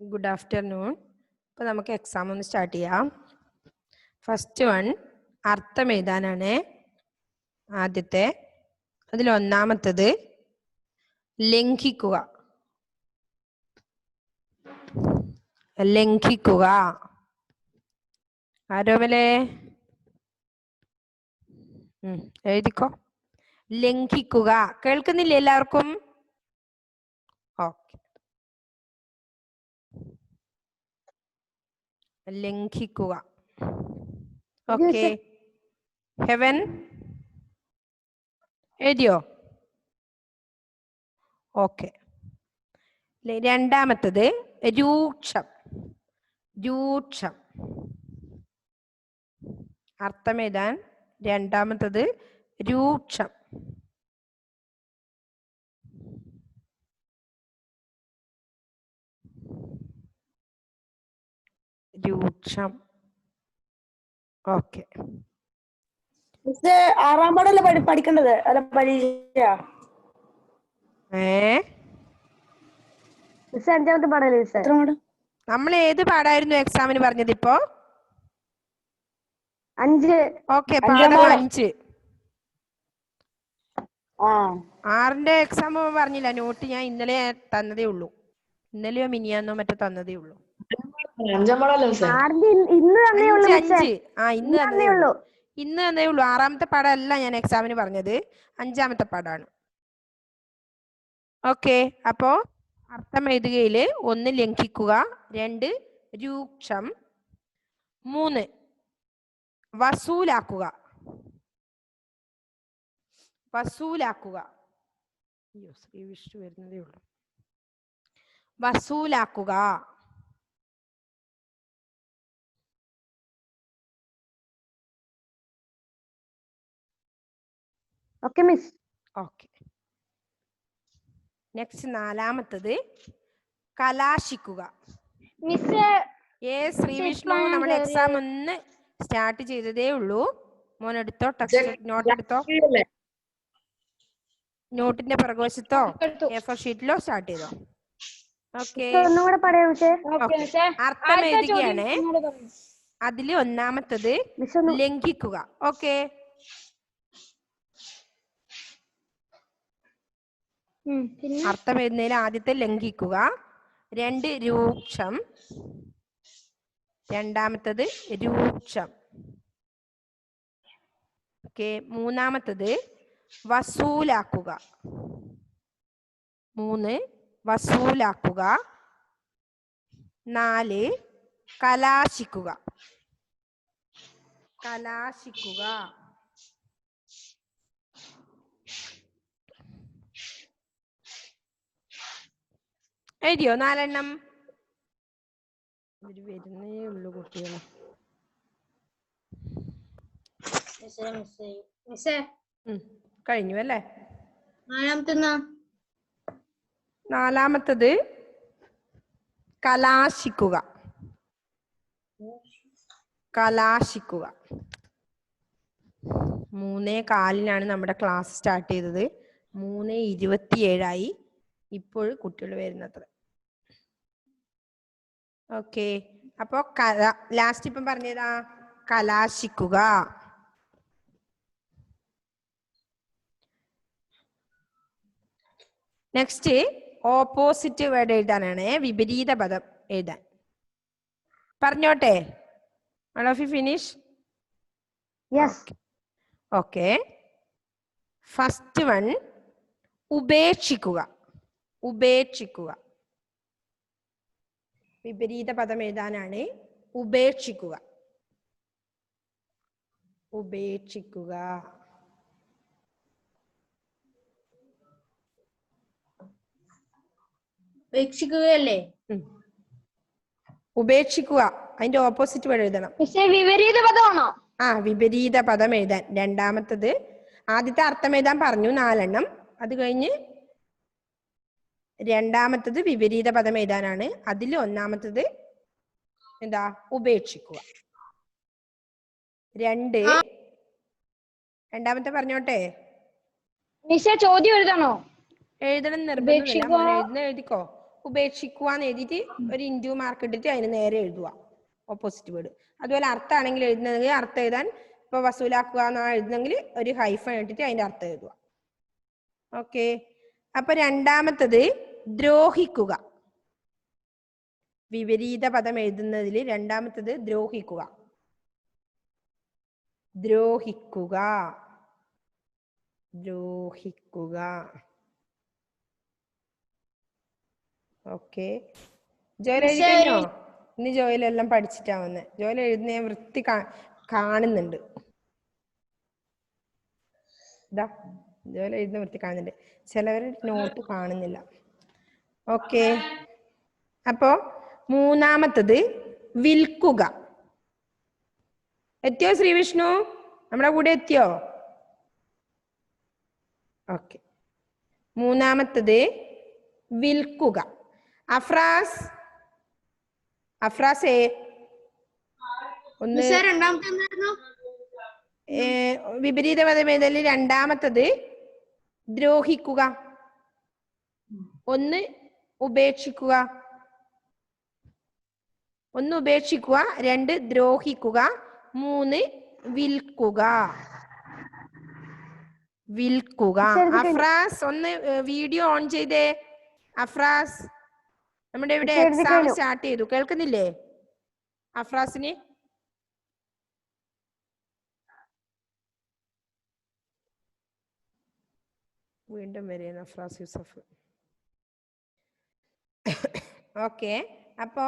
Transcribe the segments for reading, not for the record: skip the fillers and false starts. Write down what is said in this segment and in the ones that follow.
Good afternoon. ഇപ്പോൾ നമുക്ക് exam ഒന്ന് സ്റ്റാർട്ട് ചെയ്യാം. ഫസ്റ്റ് വൺ അർത്ഥം എഴുതാനാണ് ആദ്യത്തെ. അതിൽ ഒന്നാമത്തത് ലംഘിക്കുക. ലംഘിക്കുക. ആരോമലേ എഴുതിക്കോ. ലംഘിക്കുക. കേൾക്കുന്നില്ല എല്ലാവർക്കും? ഓക്കെ. ലംഘിക്കുക. ഓക്കെ. ഹെവൻ എഴുതിയോ? ഓക്കെ. രണ്ടാമത്തത് രൂക്ഷം. രൂക്ഷം അർത്ഥം എഴുതാൻ രണ്ടാമത്തത് രൂക്ഷം. രൂക്ഷം. ഓക്കെ. ആറാം പാടല്ലേ പഠിക്കേണ്ടത്? അല്ല പരീക്ഷ അഞ്ചാമത്തെ പാടല്ലേ? നമ്മൾ ഏത് പാടായിരുന്നു എക്സാമിന് പറഞ്ഞത് ഇപ്പോ? 5. ഓക്കെ, പാഠം 5. 6ന്റെ എക്സാം പറഞ്ഞില്ല. നോട്ട് ഞാൻ ഇന്നലെ തന്നതേ ഉള്ളൂ. ഇന്നലെയോ മിനിയാന്നോ മറ്റോ തന്നതേ ഉള്ളൂ. 5 ഇന്ന് തന്നേ ഉള്ളൂ. 6ാമത്തെ പാഠമല്ല ഞാൻ എക്സാമിന് പറഞ്ഞത്, 5ാമത്തെ പാഠാണ്. ഓക്കെ. അപ്പോ അർത്ഥം എഴുതുകയില് 1 ലംഘിക്കുക, 2 രൂക്ഷം, 3 വസൂലാക്കുക. വസൂലാക്കുക. ശ്രീ വിഷ്ണു വരുന്നതേ ഉള്ളൂ. വസൂലാക്കുക. Okay miss. ഓക്കെ. നെക്സ്റ്റ് 4ാമത്തത് കലാശിക്കുക. ശ്രീ വിഷ്ണു നമ്മുടെ എക്സാം ഒന്ന് സ്റ്റാർട്ട് ചെയ്തതേ ഉള്ളൂ. മോൻ എടുത്തോ, ടെക്സ്റ്റ് നോട്ട് എടുത്തോ. നോട്ടിന്റെ പുറകുവശത്തോ A4 ഷീറ്റിലോ സ്റ്റാർട്ട് ചെയ്തോ. ഓക്കെ. അർത്ഥം എഴുതുകയാണ്. അതില് ഒന്നാമത്തത് ലംഘിക്കുക. ഓക്കെ. അർത്ഥം എഴുതുന്നതിൽ ആദ്യത്തെ ലംഘിക്കുക, 2 രൂക്ഷം, രണ്ടാമത്തത് രൂക്ഷം. ഓക്കെ. മൂന്നാമത്തത് വസൂലാക്കുക. 3 വസൂലാക്കുക. 4 കലാശിക്കുക. കലാശിക്കുക. എഴുതിയോ 4 എണ്ണം? വരുന്നേ ഉള്ളൂ കുട്ടികളെ. കഴിഞ്ഞു അല്ലേ? 4ാമത്തത് കലാശിക്കുക. കലാശിക്കുക. 3:15 നമ്മുടെ ക്ലാസ് സ്റ്റാർട്ട് ചെയ്തത്. 3:27 ഇപ്പോൾ കുട്ടികൾ വരുന്നത്ര. ഓക്കെ. അപ്പോ ലാസ്റ്റ് ഇപ്പം പറഞ്ഞതാ കലാശിക്കുക. നെക്സ്റ്റ് ഓപ്പോസിറ്റ് വേർഡ് എഴുതാനാണ്, വിപരീത പദം എഴുതാൻ. പറഞ്ഞോട്ടെ? all of you finish? Yes. Okay. First one ഉപേക്ഷിക്കുക. ഉപേക്ഷിക്കുക. വിപരീത പദം എഴുതാനാണ് ഉപേക്ഷിക്കുക. ഉപേക്ഷിക്കുക. ഉപേക്ഷിക്കുകയല്ലേ? ഉപേക്ഷിക്കുക. അതിന്റെ ഓപ്പോസിറ്റ് വേർഡ് എഴുതണം. വിപരീത പദമാണോ? വിപരീത പദം എഴുതാൻ. രണ്ടാമത്തത് ആദ്യത്തെ അർത്ഥം എഴുതാൻ പറഞ്ഞു 4 എണ്ണം. അത് കഴിഞ്ഞ് രണ്ടാമത്തത് വിപരീത പദം എഴുതാനാണ്. അതിൽ ഒന്നാമത്തത് എന്താ? ഉപേക്ഷിക്കുക. 2 രണ്ടാമത്തെ പറഞ്ഞോട്ടെ? ചോദ്യം എഴുതണോ? എഴുതണം നിർബന്ധമില്ല. എഴുതുന്ന എഴുതിക്കോ. ഉപേക്ഷിക്കുക എന്ന് എഴുതിയിട്ട് ഒരു ഇൻറ്റു മാർക്ക് ഇട്ടിട്ട് അതിന് നേരെ എഴുതുക ഓപ്പോസിറ്റ് വേർഡ്. അതുപോലെ അർത്ഥമാണെങ്കിൽ എഴുതുന്നെങ്കിൽ അർത്ഥം എഴുതാൻ ഇപ്പൊ വസൂലാക്കുക എന്നാ എഴുതുന്നെങ്കിൽ ഒരു ഹൈഫൺ ഇട്ടിട്ട് അതിന്റെ അർത്ഥം എഴുതുക. ഓക്കെ. അപ്പൊ രണ്ടാമത്തത് ദ്രോഹിക്കുക. വിപരീത പദം എഴുതുന്നതിൽ രണ്ടാമത്തത് ദ്രോഹിക്കുക. ദ്രോഹിക്കുക. ദ്രോഹിക്കുക. ഓക്കെ. ജോലി എഴുതി കഴിഞ്ഞോ? ഇന്ന് ജോലിയെല്ലാം പഠിച്ചിട്ടാ വന്ന്. ജോലി എഴുതുന്ന ഞാൻ വൃത്തി കാണുന്നുണ്ട്. ഇതാ ജോലി എഴുതുന്ന വൃത്തി കാണുന്നുണ്ട്. ചിലവരുടെ നോട്ട് കാണുന്നില്ല. ഓക്കെ. അപ്പോ മൂന്നാമത്തത് വിൽക്കുക. എത്തിയോ ശ്രീവിഷ്ണു? നമ്മുടെ കൂടെ എത്തിയോ? ഓക്കെ. മൂന്നാമത്തത് വിൽക്കുക. അഫ്രാസ്, അഫ്രാസേ ഒന്ന് വിപരീത പദമേതല് രണ്ടാമത്തത് ദ്രോഹിക്കുക. ഒന്ന് ഉപേക്ഷിക്കുക. ഒന്ന് ഉപേക്ഷിക്കുക, രണ്ട് ദ്രോഹിക്കുക, മൂന്ന് വിൽക്കുക. വിൽക്കുക. അഫ്രാസ് ഒന്ന് വീഡിയോ ഓൺ ചെയ്തേ. അഫ്രാസ്, നമ്മുടെ ഇവിടെ എക്സാം സ്റ്റാർട്ട് ചെയ്തു. കേൾക്കുന്നില്ലേ അഫ്രാസിന്? വീണ്ടും വരെയാണ് അഫ്രാസ് യൂസഫ്. ഓക്കെ. അപ്പൊ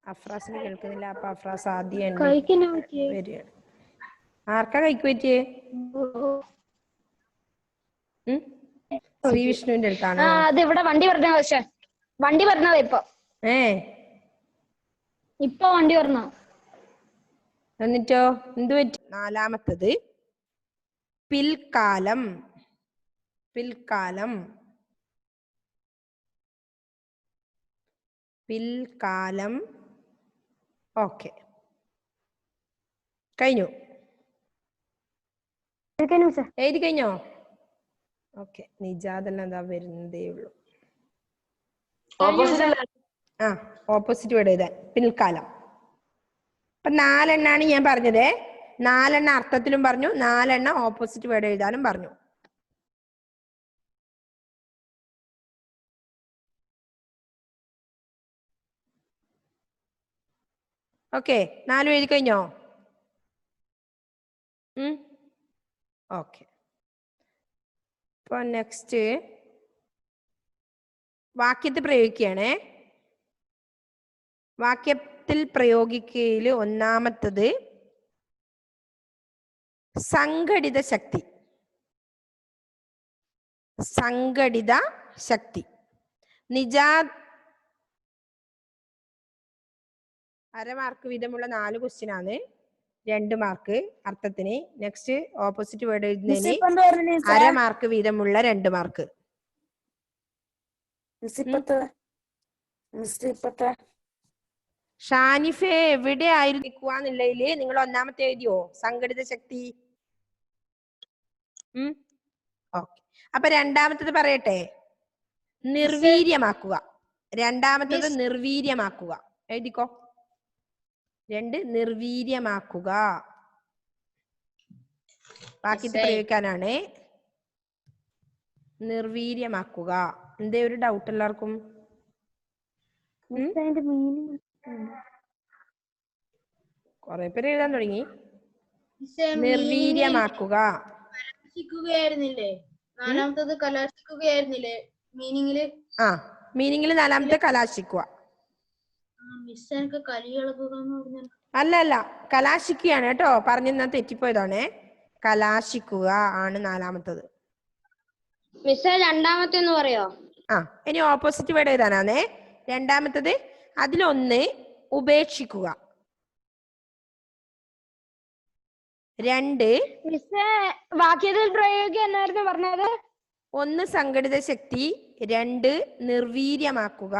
അഫ്രാസിന് കേൾക്കുന്നില്ല. അപ്പൊ അഫ്രാസ് ആദ്യം വരികയാണ്. ആർക്കാ കൈക്ക് പറ്റിയേ? ശ്രീവിഷ്ണുവിന്റെ അടുത്താണ്. ഇവിടെ വണ്ടി പറഞ്ഞ വണ്ടി പറഞ്ഞതാ ഇപ്പൊ വണ്ടി പറഞ്ഞ. എന്നിട്ടോ എന്ത് പറ്റി? നാലാമത്തത് പിൽക്കാലം. പിൽക്കാലം. പിൽക്കാലം. ഓക്കെ, കഴിഞ്ഞു. എഴുതി കഴിഞ്ഞോ? ഓക്കെ. നിജാദെല്ലാം എന്താ വരുന്നതേ ഉള്ളൂ. ഓപ്പോസിറ്റ് വേർഡ് എഴുതാൻ പിൽക്കാലം. അപ്പൊ 4 എണ്ണാണ് ഞാൻ പറഞ്ഞത്. 4 എണ്ണം അർത്ഥത്തിലും പറഞ്ഞു, 4 എണ്ണം ഓപ്പോസിറ്റ് വേർഡ് എഴുതാനും പറഞ്ഞു. ഓക്കെ, 4 എഴുതി കഴിഞ്ഞോ? ഓക്കെ. ഇപ്പൊ നെക്സ്റ്റ് വാക്യത്തിൽ പ്രയോഗിക്കുകയാണേ. വാക്യത്തിൽ പ്രയോഗിക്കയിൽ ഒന്നാമത്തത് സംഘടിത ശക്തി. സംഘടിത ശക്തി. നിജാദ് 1/2 മാർക്ക് വീതമുള്ള 4 ക്വസ്റ്റ്യൻ ആണ്. 2 മാർക്ക് അർത്ഥത്തിന്. നെക്സ്റ്റ് ഓപ്പോസിറ്റ് വേർഡ് എഴുതുന്നതിന് 1/2 മാർക്ക് വീതമുള്ള 2 മാർക്ക്. ഷാനിഫെ എവിടെ ആയിരിക്കുവാന്നുള്ളതില് നിങ്ങൾ ഒന്നാമത്തെ എഴുതിയോ? സംഘടിത ശക്തി. ഓക്കെ. അപ്പൊ രണ്ടാമത്തത് പറയട്ടെ. നിർവീര്യമാക്കുക. രണ്ടാമത്തത് നിർവീര്യമാക്കുക. എഴുതിക്കോ. 2 നിർവീര്യമാക്കുക. വാക്യത്തിൽ പ്രയോഗിക്കാനാണ്. നിർവീര്യമാക്കുക. എന്തേ ഒരു ഡൗട്ട് എല്ലാവർക്കും? കൊറേ പേര് എഴുതാൻ തുടങ്ങി. നിർവീര്യമാക്കുക. കലാശിക്കുകയായിരുന്നില്ലേ? നാലാമത്തത് കലാശിക്കുകയായിരുന്നില്ലേ മീനിങ്ങില്? മീനിങ്ങില് നാലാമത്തെ കലാശിക്കുക. അല്ല അല്ല, കലാശിക്കുകയാണ് കേട്ടോ. പറഞ്ഞ തെറ്റിപ്പോയതാണ്. കലാശിക്കുക ആണ് നാലാമത്തത്. രണ്ടാമത്തെ ഒന്ന് പറയോ? ഇനി ഓപ്പോസിറ്റ് വേർഡ് എഴുതാനാന്നേ. രണ്ടാമത്തത് അതിലൊന്ന് ഉപേക്ഷിക്കുക. 2 വാക്യത്തിൽ പ്രയോഗിക്കുക എന്നായിരുന്നു പറഞ്ഞത്. 1 സംഘടിത ശക്തി, 2 നിർവീര്യമാക്കുക.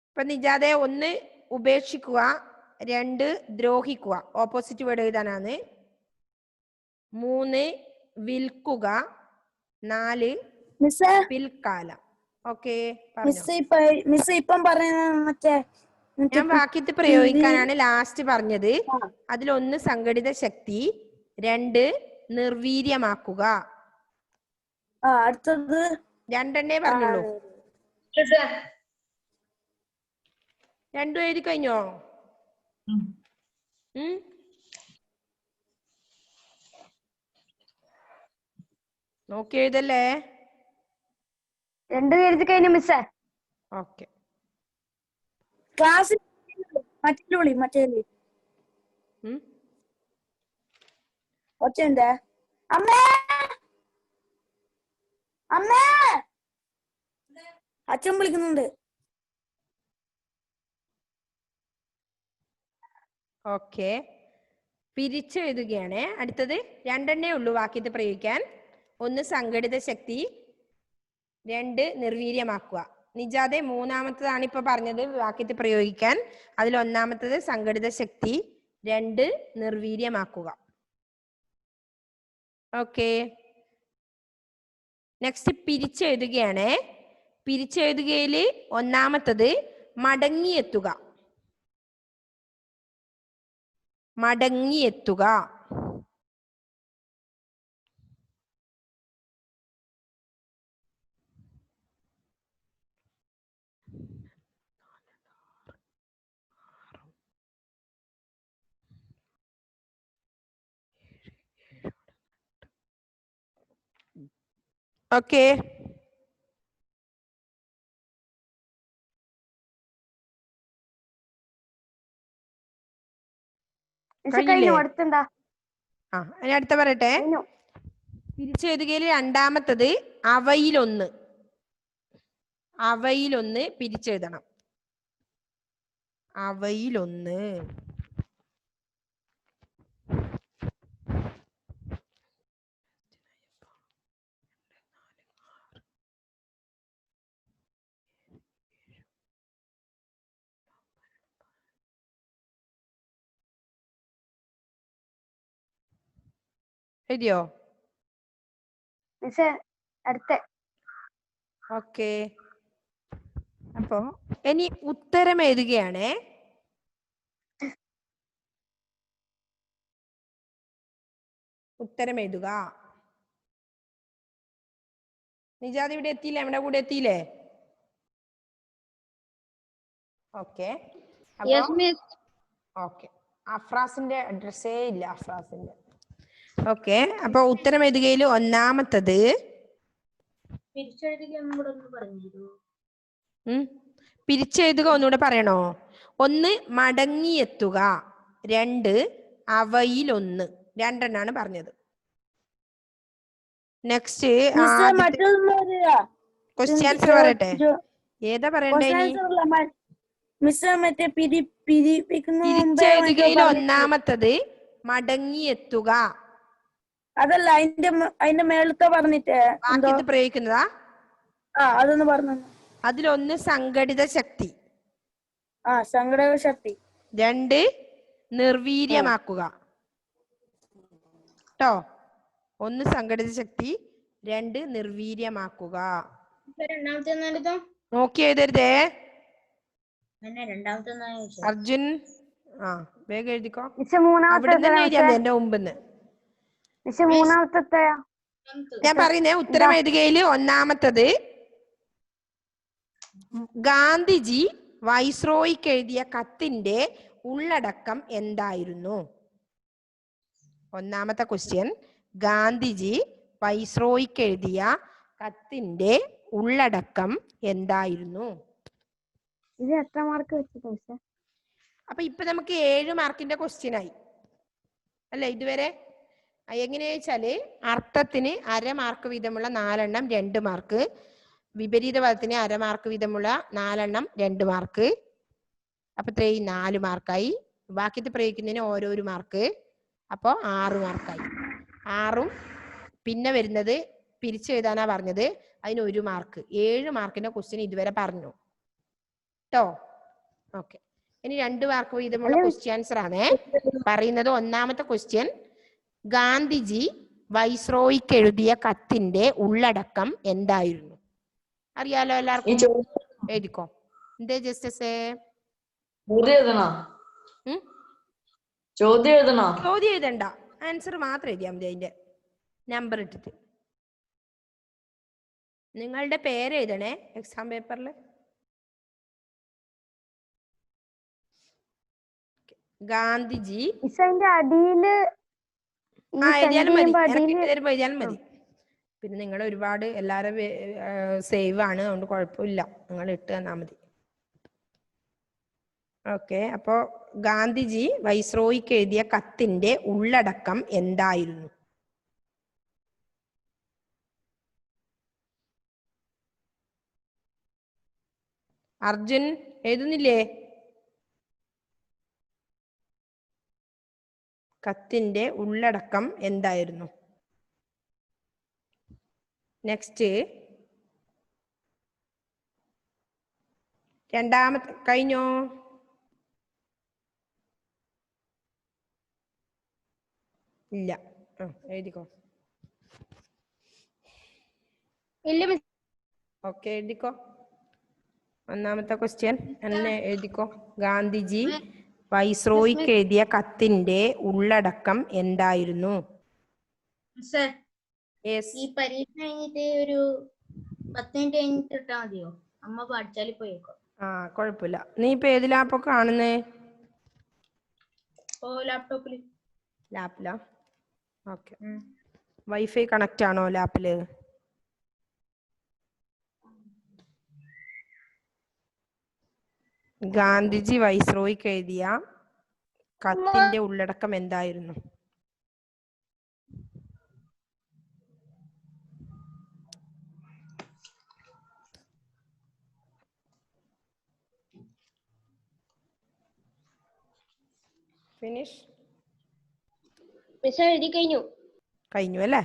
ഇപ്പൊ നിജാതെ 1 ഉപേക്ഷിക്കുക, 2 ദ്രോഹിക്കുക. ഓപ്പോസിറ്റ് വേർഡ് എഴുതാനാണ്. 3 വിൽക്കുക, 4 മിസ്സേ പിൽക്കാലം. ഓക്കെ, പറഞ്ഞോ. മിസ് ഇപ്പം പറയുന്ന മറ്റേ ഞാൻ വാക്യത്തിൽ പ്രയോഗിക്കാനാണ് ലാസ്റ്റ് പറഞ്ഞത്. അതിലൊന്ന് സംഘടിത ശക്തി, 2 നിർവീര്യമാക്കുക. അടുത്തത് 2 പറഞ്ഞുള്ളൂ. 2 എഴുതി കഴിഞ്ഞോ? നോക്കി എഴുതല്ലേ. 2 എഴുതി കഴിഞ്ഞു മിസ്സേ. ഓക്കെ, ക്ലാസ് മറ്റേ ഒച്ചയുണ്ട്. അമ്മേ അമ്മേ അച്ഛൻ വിളിക്കുന്നുണ്ട്. ഓക്കെ, പിരിച്ചെഴുതുകയാണ്. അടുത്തത് 2 ഉള്ളൂ വാക്യത്തിൽ പ്രയോഗിക്കാൻ. 1 സംഘടിത ശക്തി, 2 നിർവീര്യമാക്കുക. നിജാതെ മൂന്നാമത്തതാണ് ഇപ്പൊ പറഞ്ഞത് വാക്യത്തിൽ പ്രയോഗിക്കാൻ. അതിൽ ഒന്നാമത്തത് സംഘടിത ശക്തി, 2 നിർവീര്യമാക്കുക. Okay, next പിരിച്ചെഴുതുകയാണ്. പിരിച്ചെഴുതുകയിൽ ഒന്നാമത്തത് മടങ്ങിയെത്തുക. മടങ്ങിയെത്തുക. ഓക്കെ, അടുത്തെന്താ? ഇനി അടുത്ത പറയട്ടെ. പിരിച്ചെഴുതുകയിൽ രണ്ടാമത്തത് അവയിലൊന്ന്. അവയിലൊന്ന് പിരിച്ചെഴുതണം. അവയിലൊന്ന്. എഴുതിയോ? അടുത്ത. ഓക്കെ, അപ്പൊ ഇനി ഉത്തരം എഴുതുകയാണ്. ഉത്തരം എഴുതുക. നിജാദ് ഇവിടെ എത്തിയില്ലേ? നമ്മുടെ കൂടെ എത്തിയില്ലേ? Okay, okay. അഫ്രാസിന്റെ അഡ്രസ്സേ ഇല്ല. അഫ്രാസിന്റെ. ഓക്കെ, അപ്പൊ ഉത്തരം എഴുതുകയിൽ ഒന്നാമത്തത് പിരിച്ചെഴുതുക. ഒന്നുകൂടെ പറയണോ? 1 മടങ്ങിയെത്തുക, 2 അവയിലൊന്ന്. 2 പറഞ്ഞത്. നെക്സ്റ്റ് ക്വസ്റ്റ്യൻ ആൻസർ പറയട്ടെ. ഏതാ പറയണ്ടേ? പിരിച്ചെഴുതുകയിൽ ഒന്നാമത്തത് മടങ്ങിയെത്തുക. അതല്ല, അതിന്റെ മേളത്തെ പറഞ്ഞിട്ട് വാക്യത്തിൽ പ്രയോഗിക്കുന്നതാ. അതൊന്ന് പറഞ്ഞു. അതിലൊന്ന് സംഘടിത ശക്തി, സംഘടിത ശക്തി, 2 നിർവീര്യമാക്കുക. ട്ടോ, 1 സംഘടിത ശക്തി, 2 നിർവീര്യമാക്കുക. നോക്കി എഴുതരുതേ അർജുൻ. വേഗം എഴുതിക്കോ. അവിടെ തന്നെ എഴുതിയാ എന്റെ മുമ്പ്. ഞാൻ പറയുന്നേ, ഉത്തരം എഴുതുകയിൽ ഒന്നാമത്തത് ഗാന്ധിജി വൈസ്രോയിക്ക് എഴുതിയ കത്തിന്റെ ഉള്ളടക്കം എന്തായിരുന്നു? ഒന്നാമത്തെ ക്വസ്റ്റ്യൻ, ഗാന്ധിജി വൈസ്രോയിക്ക് എഴുതിയ കത്തിന്റെ ഉള്ളടക്കം എന്തായിരുന്നു? ഇത് എത്ര മാർക്ക് വെച്ചിട്ട്? അപ്പൊ ഇപ്പൊ നമുക്ക് 7 മാർക്കിന്റെ ക്വസ്റ്റ്യൻ ആയി അല്ലെ ഇതുവരെ. എങ്ങനെയാ വെച്ചാല് അർത്ഥത്തിന് 1/2 മാർക്ക് വീതമുള്ള 4 2 മാർക്ക്, വിപരീത പദത്തിന് 1/2 മാർക്ക് വീതമുള്ള 4 2 മാർക്ക്. അപ്പൊ ഇത്രയും 4 മാർക്കായി. ബാക്കിയത്തെ പ്രയോഗിക്കുന്നതിന് ഓരോരു മാർക്ക്. അപ്പൊ 6 മാർക്കായി. 6ഉം പിന്നെ വരുന്നത് പിരിച്ചെഴുതാനാ പറഞ്ഞത്, അതിന് 1 മാർക്ക്. 7 മാർക്കിന്റെ ക്വസ്റ്റ്യൻ ഇതുവരെ പറഞ്ഞു ട്ടോ. ഓക്കെ, ഇനി 2 മാർക്ക് വീതമുള്ള ക്വസ്റ്റ്യൻ ആൻസർ ആണ് പറയുന്നത്. ഒന്നാമത്തെ ക്വസ്റ്റ്യൻ, ഗാന്ധിജി വൈസ്രോയിക്ക് എഴുതിയ കത്തിന്റെ ഉള്ളടക്കം എന്തായിരുന്നു? അറിയാലോ ഈ എല്ലാവർക്കും? ചോദ്യം എഴുതിക്കോ. എന്തേ ജസ്റ്റസേ? എഴുതണോ? ചോദ്യം എഴുതണോ? ചോദ്യം എഴുതണ്ട, ആൻസർ മാത്രം എഴുതിയാൽ മതി. അതിന്റെ നമ്പർ ഇട്ടിട്ട് നിങ്ങളുടെ പേര് എഴുതണേ എക്സാം പേപ്പറിൽ. ഗാന്ധിജി മിസ് അതിന്റെ അടിയില് ഈ എഴുതിയാലും send മതി, ചെയ്യുമ്പോ എനിക്ക് അടിയില് തരുമ്പോ എഴുതിയാലും മതി. പിന്നെ നിങ്ങൾ ഒരുപാട് എല്ലാവരും സേവ് ആണ്, അതുകൊണ്ട് കുഴപ്പമില്ല, നിങ്ങൾ ഇട്ട് തന്നാൽ മതി. ഓക്കെ. അപ്പോ ഗാന്ധിജി വൈസ്രോയിക്ക് എഴുതിയ കത്തിന്റെ ഉള്ളടക്കം എന്തായിരുന്നു? അർജുൻ എഴുതുന്നില്ലേ? കത്തിന്റെ ഉള്ളടക്കം എന്തായിരുന്നു? നെക്സ്റ്റ്, രണ്ടാമത്തെ കഴിഞ്ഞോ? ഇല്ല. എഴുതിക്കോ. ഇല്ല മിസ്. ഓക്കെ, എഴുതിക്കോ. ഒന്നാമത്തെ ക്വസ്റ്റ്യൻ എന്നെ എഴുതിക്കോ. ഗാന്ധിജി വൈസ്രോയിക്ക് എഴുതിയ കത്തിന്റെ ഉള്ളടക്കം എന്തായിരുന്നു? ഈ പരീക്ഷ കഴിഞ്ഞിട്ട് ഒരു 10 മിനിറ്റ് കഴിഞ്ഞിട്ട് ഇട്ടാ മതിയോ? അമ്മ പഠിച്ചാൽ പോയേക്കോ. കുഴപ്പമില്ല. നീ ഇപ്പൊ ഏത് ലാപ്പോ കാണുന്നേ? ഓ ലാപ്ടോപ്പില്. ലാപ്പിലാ? ഓക്കെ. വൈഫൈ കണക്റ്റ് ആണോ ലാപ്പില്? ഗാന്ധിജി വൈസ്രോയിക്ക് എഴുതിയ കത്തിന്റെ ഉള്ളടക്കം എന്തായിരുന്നു? ഫിനിഷ്. മിസ് എഴുതി കഴിഞ്ഞു. കഴിഞ്ഞു അല്ലേ?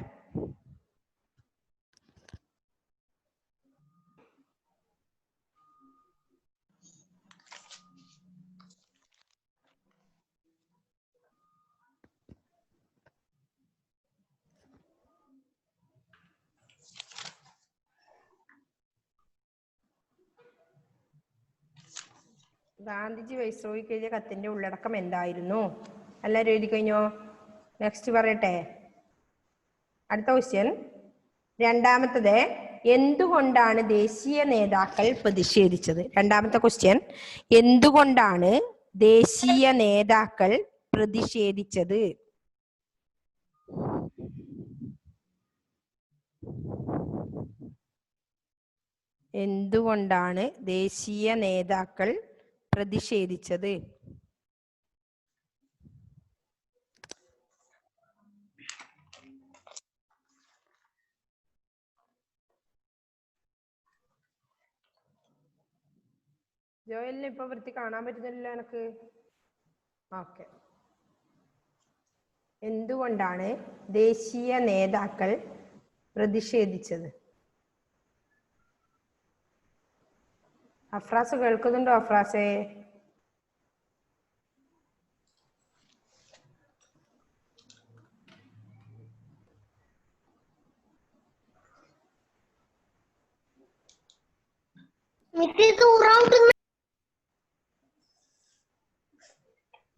ഗാന്ധിജി വൈസ്രോയിക്ക് എഴുതിയ കത്തിന്റെ ഉള്ളടക്കം എന്തായിരുന്നു? എല്ലാവരും എഴുതി കഴിഞ്ഞോ? നെക്സ്റ്റ് പറയട്ടെ. അടുത്ത ക്വസ്റ്റ്യൻ രണ്ടാമത്തത്, എന്തുകൊണ്ടാണ് ദേശീയ നേതാക്കൾ പ്രതിഷേധിച്ചത്? രണ്ടാമത്തെ ക്വസ്റ്റ്യൻ, എന്തുകൊണ്ടാണ് ദേശീയ നേതാക്കൾ പ്രതിഷേധിച്ചത്? എന്തുകൊണ്ടാണ് ദേശീയ നേതാക്കൾ പ്രതിഷേധിച്ചത്? ജോയലിനെ ഇപ്പൊ വൃത്തി കാണാൻ പറ്റുന്നില്ല എനക്ക്. ഓക്കെ. എന്തുകൊണ്ടാണ് ദേശീയ നേതാക്കൾ പ്രതിഷേധിച്ചത്? അഫ്രാസ് കേൾക്കുന്നുണ്ടോ? അഫ്രാസേ?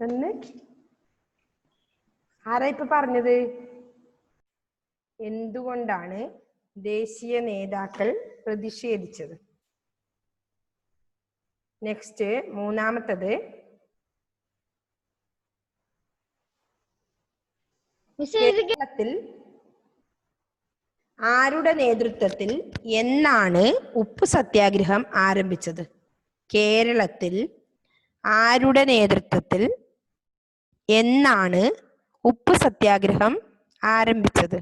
എന്ന് ആരാ ഇപ്പൊ പറഞ്ഞത്? എന്തുകൊണ്ടാണ് ദേശീയ നേതാക്കൾ പ്രതിഷേധിച്ചത്? നെക്സ്റ്റ്, മൂന്നാമത്തത്, കേരളത്തിൽ ആരുടെ നേതൃത്വത്തിൽ എന്നാണ് ഉപ്പ് സത്യാഗ്രഹം ആരംഭിച്ചത്? കേരളത്തിൽ ആരുടെ നേതൃത്വത്തിൽ എന്നാണ് ഉപ്പ് സത്യാഗ്രഹം ആരംഭിച്ചത്?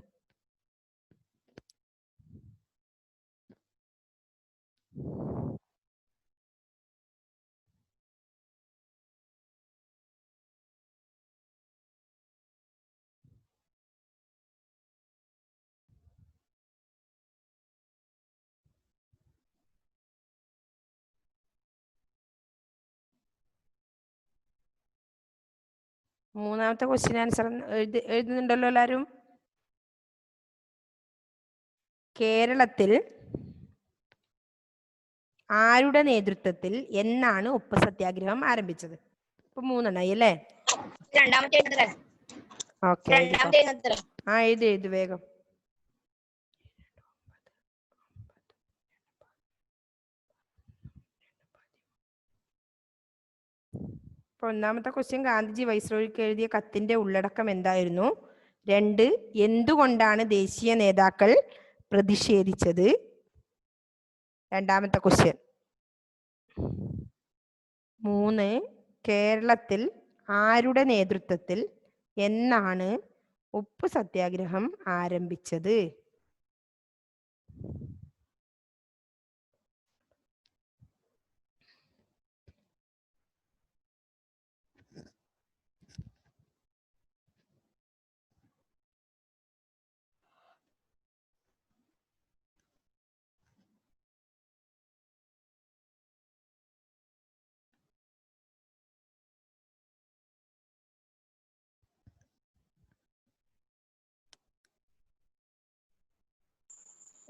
മൂന്നാമത്തെ ക്വസ്റ്റ്യൻ ആൻസർ എഴുതുന്നുണ്ടല്ലോ എല്ലാവരും? കേരളത്തിൽ ആരുടെ നേതൃത്വത്തിൽ എന്നാണ് ഉപ്പ് സത്യാഗ്രഹം ആരംഭിച്ചത്? ഇപ്പൊ 3 എണ്ണമായി അല്ലേ? ഓക്കെ, ആ എഴുതു വേഗം. ഇപ്പൊ ഒന്നാമത്തെ ക്വസ്റ്റ്യൻ, ഗാന്ധിജി വൈസ്രോയിക്ക് എഴുതിയ കത്തിന്റെ ഉള്ളടക്കം എന്തായിരുന്നു? 2, എന്തുകൊണ്ടാണ് ദേശീയ നേതാക്കൾ പ്രതിഷേധിച്ചത്? രണ്ടാമത്തെ ക്വസ്റ്റ്യൻ. 3, കേരളത്തിൽ ആരുടെ നേതൃത്വത്തിൽ എന്നാണ് ഉപ്പ് സത്യാഗ്രഹം ആരംഭിച്ചത്?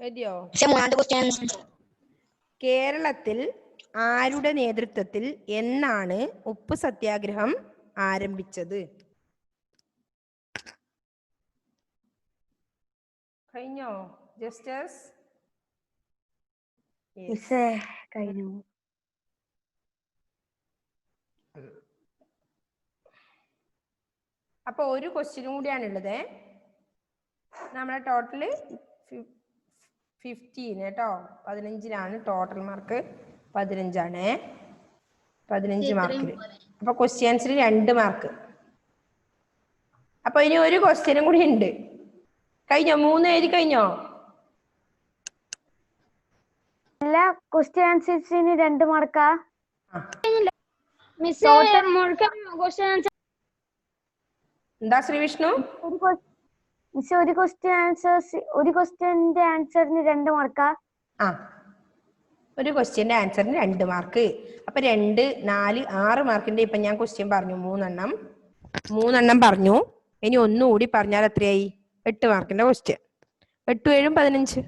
എഴുതിയോ? കേരളത്തിൽ ആരുടെ നേതൃത്വത്തിൽ എന്നാണ് ഉപ്പ് സത്യാഗ്രഹം ആരംഭിച്ചത്? കഴിഞ്ഞോ ജസ്റ്റേഴ്സ്? മിസ്സേ കഴിഞ്ഞു. അപ്പൊ ഒരു ക്വസ്റ്റ്യനും കൂടിയാണുള്ളത്. നമ്മുടെ ടോട്ടല് 15 കേട്ടോ. 15 ടോട്ടൽ മാർക്ക്. 15 15 മാർക്കിൽ. അപ്പൊ ക്വസ്റ്റ്യൻസിൽ 2 മാർക്ക്. അപ്പൊ ഇനി ഒരു ക്വസ്റ്റ്യനും കൂടി ഉണ്ട്. കഴിഞ്ഞോ? 3 എഴുതി കഴിഞ്ഞോ? എല്ലാ ക്വസ്റ്റ്യൻ ആൻസേഴ്സിന് 2 മാർക്കാ? എന്താ ശ്രീവിഷ്ണു? ഒരു ക്വസ്റ്റ്യന്റെ ആൻസറിന് 2 മാർക്കാ? ആ, ഒരു ക്വസ്റ്റ്യന്റെ ആൻസറിന് 2 മാർക്ക്. അപ്പൊ 2, 4, 6 മാർക്കിന്റെ ഇപ്പൊ ഞാൻ ക്വസ്റ്റ്യൻ പറഞ്ഞു 3 എണ്ണം പറഞ്ഞു. ഇനി ഒന്നുകൂടി പറഞ്ഞാൽ എത്രയായി? 8 മാർക്കിന്റെ ക്വസ്റ്റ്യൻ. 8, 7, 15.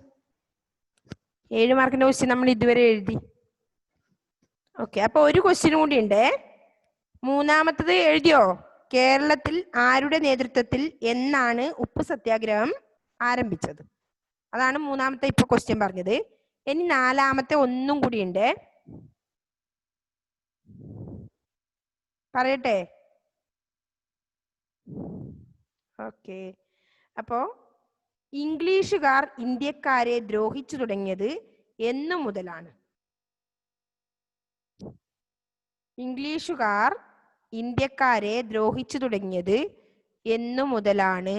7 മാർക്കിന്റെ ക്വസ്റ്റ്യൻ നമ്മൾ ഇതുവരെ എഴുതി. ഓക്കെ, അപ്പൊ ഒരു ക്വസ്റ്റ്യനും കൂടി ഉണ്ട്. മൂന്നാമത്തത് എഴുതിയോ? കേരളത്തിൽ ആരുടെ നേതൃത്വത്തിൽ എന്നാണ് ഉപ്പ് സത്യാഗ്രഹം ആരംഭിച്ചത്? അതാണ് മൂന്നാമത്തെ ഇപ്പൊ ക്വസ്റ്റ്യൻ പറഞ്ഞത്. ഇനി 4-മത്തെ ഒന്നും കൂടി ഉണ്ട്. പറയട്ടെ? ഓക്കെ, അപ്പോ ഇംഗ്ലീഷുകാർ ഇന്ത്യക്കാരെ ദ്രോഹിച്ചു തുടങ്ങിയത് എന്നു മുതലാണ്? ഇംഗ്ലീഷുകാർ ഇന്ത്യക്കാരെ ദ്രോഹിച്ചു തുടങ്ങിയത് എന്നു മുതലാണ്?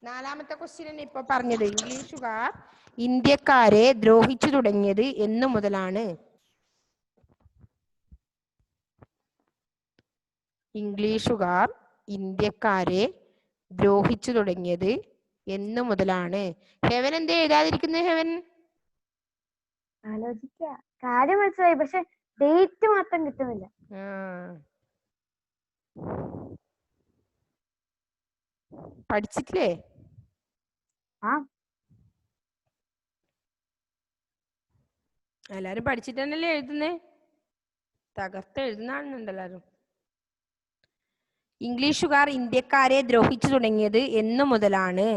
4-മത്തെ ക്വസ്റ്റ്യൻ ഇപ്പൊ പറഞ്ഞത്. ഇംഗ്ലീഷുകാർ ഇന്ത്യക്കാരെ ദ്രോഹിച്ചു തുടങ്ങിയത് എന്നു മുതലാണ്? ഇംഗ്ലീഷുകാർ ഇന്ത്യക്കാരെ ദ്രോഹിച്ചു തുടങ്ങിയത് എന്നു മുതലാണ്? ഹെവൻ എന്തേ എഴുതാതിരിക്കുന്നത്? ഹെവൻ ആലോചിക്ക. കാര്യം മനസ്സിലായി, പക്ഷെ ഡേറ്റ് മാത്രം കിട്ടുന്നില്ല. പഠിച്ചിട്ടില്ലേ? എല്ലാരും പഠിച്ചിട്ട് തന്നെയല്ലേ എഴുതുന്നേ? തകർത്ത് എഴുതുന്നുണ്ട് എല്ലാരും. ഇംഗ്ലീഷുകാർ ഇന്ത്യക്കാരെ ദ്രോഹിച്ചു തുടങ്ങിയത് എന്നു മുതലാണ്?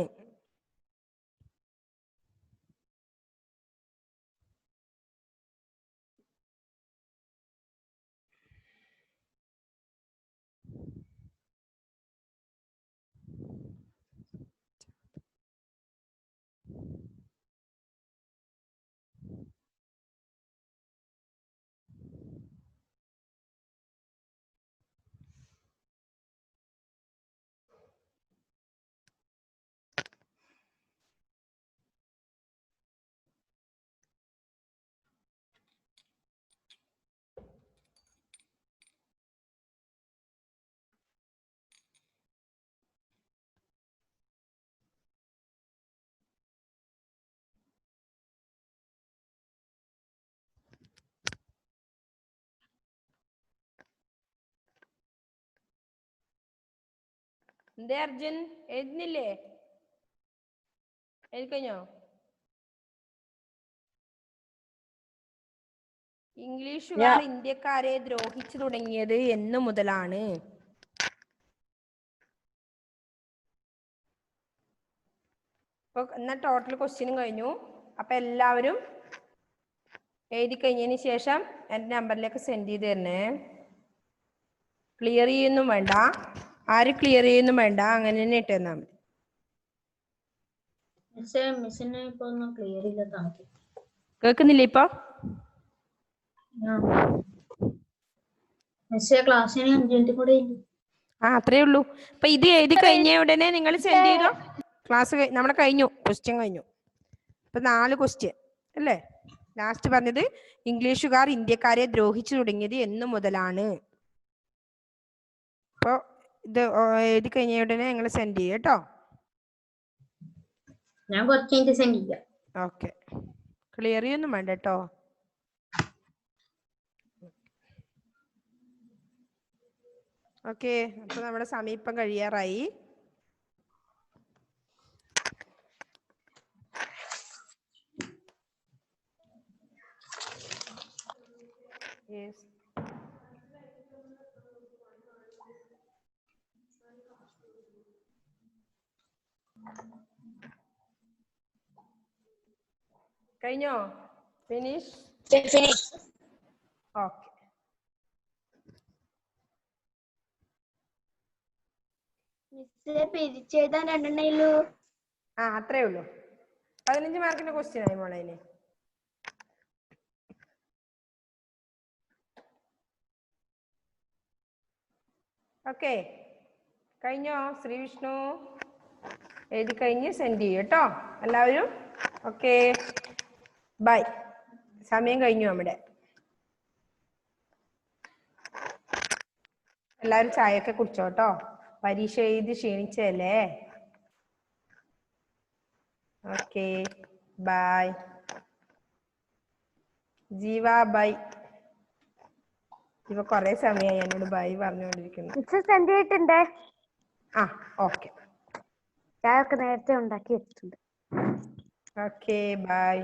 എന്തേ അർജുൻ എഴുതുന്നില്ലേ? എഴുതി കഴിഞ്ഞോ? ഇംഗ്ലീഷുകാർ ഇന്ത്യക്കാരെ ദ്രോഹിച്ചു തുടങ്ങിയത് എന്നു മുതലാണ്? ഇപ്പൊ എന്നാ ടോട്ടൽ ക്വസ്റ്റ്യനും കഴിഞ്ഞു. അപ്പൊ എല്ലാവരും എഴുതി കഴിഞ്ഞതിന് ശേഷം എൻ്റെ നമ്പറിലേക്ക് സെൻഡ് ചെയ്ത് തരണേ. ക്ലിയർ ചെയ്യൊന്നും വേണ്ട, ആരും ക്ലിയർ ചെയ്യൊന്നും വേണ്ട, അങ്ങനെ തന്നെ ഇട്ട് തന്നാൽ മതി. മിസ്സിനെ ഇപ്പൊ ഒന്നും ക്ലിയർ ചെയ്ത താങ്ക് കേൾക്കുന്നില്ല ഇപ്പൊ? മിസ്സേ ക്ലാസ്സിന് 5 മിനിറ്റ് കൂടെ ഇല്ല. അത്രേ ഉള്ളൂ. അപ്പൊ ഇത് എഴുതി കഴിഞ്ഞ ഉടനെ നിങ്ങൾ സെൻഡ് ചെയ്തോ. ക്ലാസ് നമ്മളെ കഴിഞ്ഞു, ക്വസ്റ്റ്യൻ കഴിഞ്ഞു. ഇപ്പൊ 4 ക്വസ്റ്റ്യൻ അല്ലേ? ലാസ്റ്റ് പറഞ്ഞത് ഇംഗ്ലീഷുകാർ ഇന്ത്യക്കാരെ ദ്രോഹിച്ചു തുടങ്ങിയത് എന്നു മുതലാണ്. അപ്പൊ ഇത് എഴുതി കഴിഞ്ഞ ഉടനെ നിങ്ങൾ സെൻഡ് ചെയ്യ കേട്ടോ. ഞാൻ കുറച്ച് കഴിഞ്ഞിട്ട് സെൻഡ് ചെയ്യാം. ഓക്കെ, ക്ലിയർ ചെയ്യൊന്നും വേണ്ട കേട്ടോ. ഓക്കെ, അപ്പൊ നമ്മുടെ സമീപം കഴിയാറായി. യെസ്, കഴിഞ്ഞോ? ഫിനിഷ്? ഓക്കെ. പിരിച്ചെഴുതാൻ 2 എണ്ണേ. അത്രേ ഉള്ളൂ. 15 മാർക്കിന്റെ ക്വസ്റ്റ്യൻ ആയി മോളെ. ഇനി ഓക്കെ, കഴിഞ്ഞോ? ശ്രീവിഷ്ണു എഴുതി കഴിഞ്ഞ് സെൻഡ് ചെയ്യും കേട്ടോ എല്ലാവരും. Okay, bye. സമയം കഴിഞ്ഞു നമ്മുടെ. എല്ലാവരും ചായയൊക്കെ കുടിച്ചോ കേട്ടോ. പരീക്ഷ എഴുതി ക്ഷീണിച്ചല്ലേ. Okay, bye. ജീവ ബൈ. ഇവ കൊറേ സമയമായി എന്നോട് ബൈ പറഞ്ഞുകൊണ്ടിരിക്കുന്നു. സെൻഡ് ചെയ്തിട്ടുണ്ട്. ഓക്കെ. ചായ ഒക്കെ നേരത്തെ ഉണ്ടാക്കി വെച്ചിട്ടുണ്ട്. Okay, by.